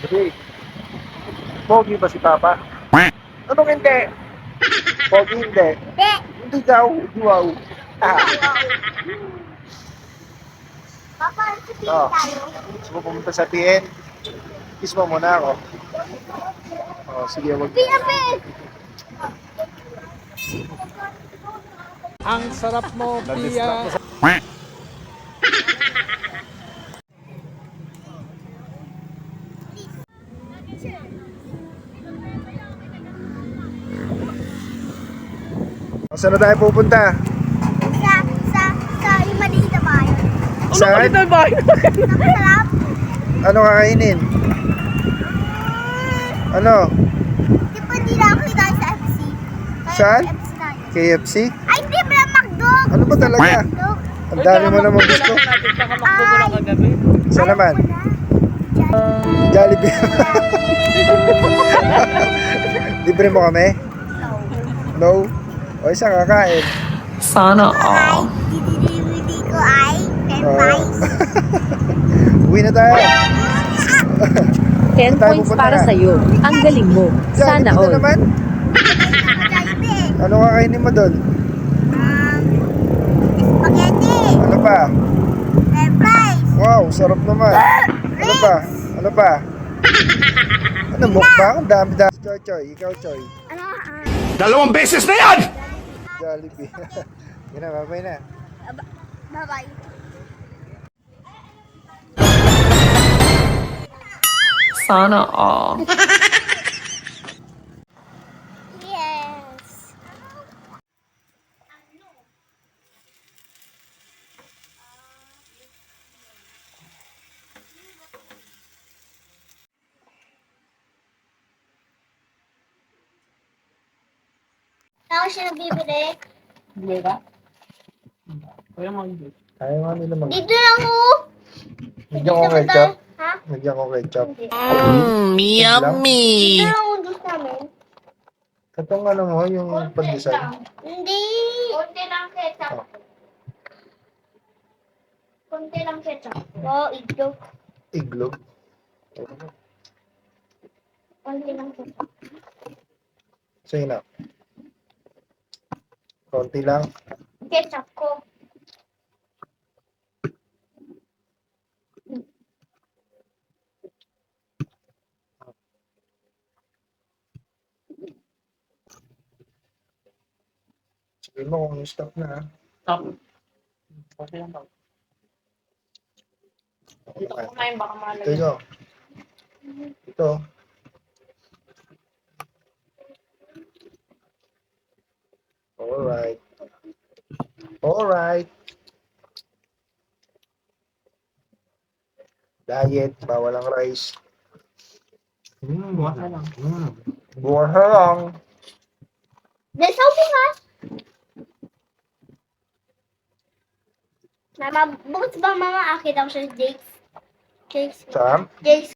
Hindi. Pogi ba si Papa? Anong hindi? Pogi hindi. Hindi. Hindi daw. Wow. Ah. Papa, sabihin Oh. tayo. Gusto mo pumunta sa PN? Kiss mo muna ako. Oh, sige, wag. Pinapit! Ang sarap mo, Pia. Saan na tayo pupunta? Sa yung maliit na bahay. Saan? Napasarap. Ano kakainin? Ano? Di ba hindi na ako tayo sa FC? Saan? FC tayo. KFC? Ay, hindi ba McDo? Ano ba talaga? McDo. Ang dami mo naman gusto. Saan naman? Jollibee. Libre mo kami? No? O isang kakain. Sana all. Didi ko ay Oo. fries. Uwi na tayo. 10 Tayo points pupunta para na. sa'yo. Ang galing mo. Sana Jollibee na all. naman. Ano kakainin mo doon? Spaghetti. Ano pa? Fries. Wow, sarap naman. Ano pa? Ano pa? Ano mukbang? Ang dami-dami. Choy, ikaw Choy. Ano? 2 beses na yan! Jollibee. Yan na, babay na. Bye-bye. Sana all. Yes. Saan ko siya nagbibili? Ayaw nga nila mag... Dito lang oh. Nagyan ko ketchup. Ha? Nagyan ko ketchup. Yummy. Dito lang ang juice namin. Itong ano mo, yung pandesal. Hindi. Konti lang ketchup. Oh. Konti lang ketchup. Wow, iglog. Iglog. Konti lang ketchup. Sige na. Konti lang. Ketchup ko. Sabihin mo kung stop na. Ha? Okay lang ba? Okay. Kumain baka malagay. Ito yun. Ito. Alright. Alright. Diet, bawal ang rice. Buwas na lang. Buwas na lang. There's something else. Mama, bukas ba mama akit ako sa Jake's? Sam? Jake's